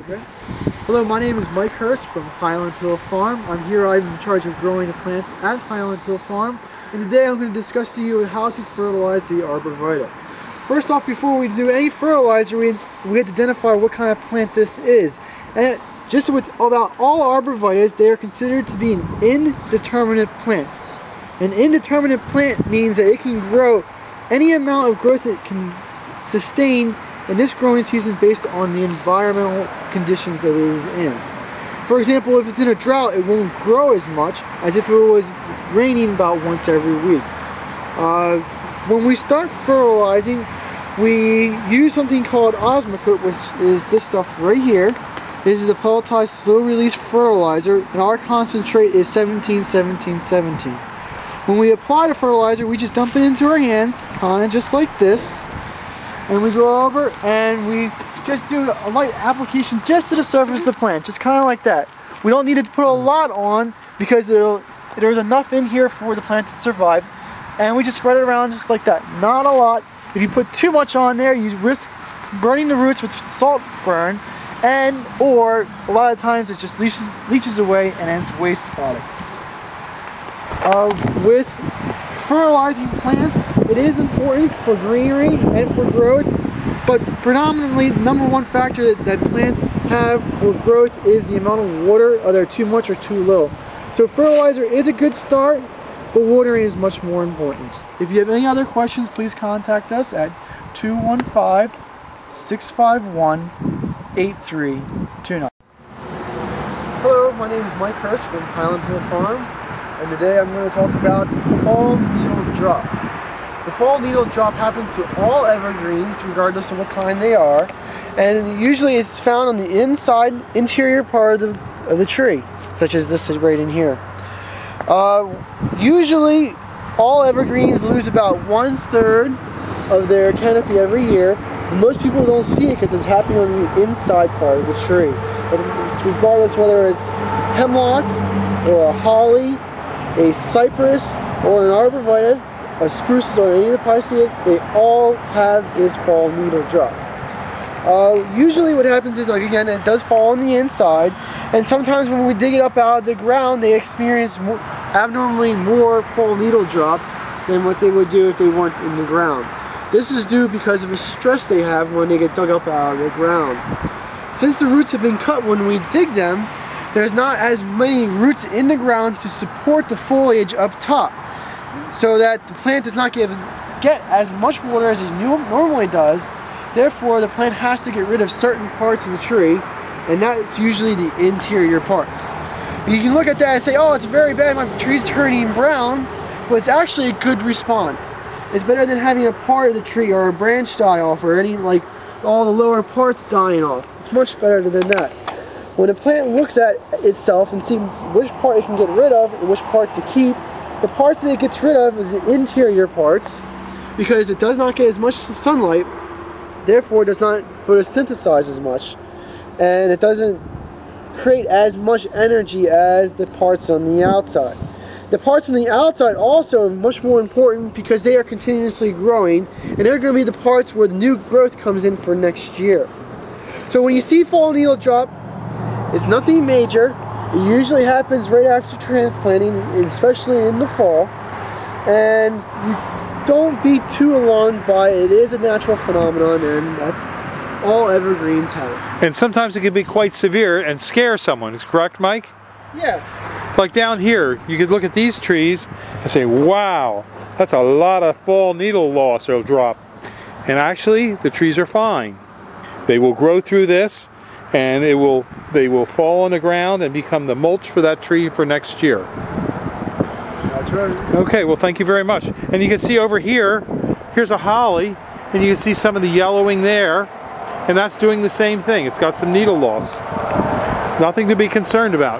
Okay. Hello, my name is Mike Hurst from Highland Farm. I'm in charge of growing the plants at Highland Farm. And today I'm going to discuss to you how to fertilize the arborvitae. First off, before we do any fertilizer, we have to identify what kind of plant this is. And just with about all arborvitaes, they are considered to be an indeterminate plant. An indeterminate plant means that it can grow any amount of growth it can sustain in this growing season based on the environmental conditions that it is in. For example, if it's in a drought, it won't grow as much as if it was raining about once every week. When we start fertilizing, we use something called Osmocote, which is this stuff right here. This is a pelletized slow-release fertilizer, and our concentrate is 17-17-17. When we apply the fertilizer, we just dump it into our hands, kind of just like this. And we go over and we just do a light application just to the surface of the plant, just kind of like that. We don't need to put a lot on because there's enough in here for the plant to survive. And we just spread it around just like that. Not a lot. If you put too much on there, you risk burning the roots with salt burn, or a lot of times it just leaches away and ends waste product. With fertilizing plants, it is important for greenery and for growth, but predominantly the number one factor that plants have for growth is the amount of water, either too much or too little. So fertilizer is a good start, but watering is much more important. If you have any other questions, please contact us at 215-651-8329. Hello, my name is Mike Hurst from Highland Farm. And today I'm going to talk about the fall needle drop. The fall needle drop happens to all evergreens, regardless of what kind they are, and usually it's found on the interior part of the tree, such as this right in here. Usually all evergreens lose about 1/3 of their canopy every year. Most people don't see it because it's happening on the inside part of the tree. And it's regardless whether it's hemlock or a holly, a cypress, or an arborvitae, a spruce, or any of the Pisceas, they all have this fall needle drop. Usually what happens is, like again, it does fall on the inside, and sometimes when we dig it up out of the ground, they experience abnormally more fall needle drop than what they would do if they weren't in the ground. This is due because of the stress they have when they get dug up out of the ground. Since the roots have been cut when we dig them, there's not as many roots in the ground to support the foliage up top, so that the plant does not get as much water as it normally does. Therefore, the plant has to get rid of certain parts of the tree, and that's usually the interior parts. You can look at that and say, oh, it's very bad, my tree's turning brown, but it's actually a good response. It's better than having a part of the tree or a branch die off, or any, like, all the lower parts dying off. It's much better than that. When a plant looks at itself and sees which part it can get rid of and which part to keep, the parts that it gets rid of is the interior parts, because it does not get as much sunlight, therefore it does not photosynthesize as much, and it doesn't create as much energy as the parts on the outside. The parts on the outside also are much more important because they are continuously growing, and they're going to be the parts where the new growth comes in for next year. So when you see fall needle drop, it's nothing major. It usually happens right after transplanting, especially in the fall. And you don't be too alarmed by it. It is a natural phenomenon, and that's all evergreens have. And sometimes it can be quite severe and scare someone. Is correct, Mike? Yeah. Like down here, you could look at these trees and say, wow, that's a lot of fall needle loss or drop. And actually, the trees are fine. They will grow through this, and they will fall on the ground and become the mulch for that tree for next year. That's right. Okay, well, thank you very much. And you can see over here, here's a holly, and you can see some of the yellowing there, and that's doing the same thing. It's got some needle loss. Nothing to be concerned about.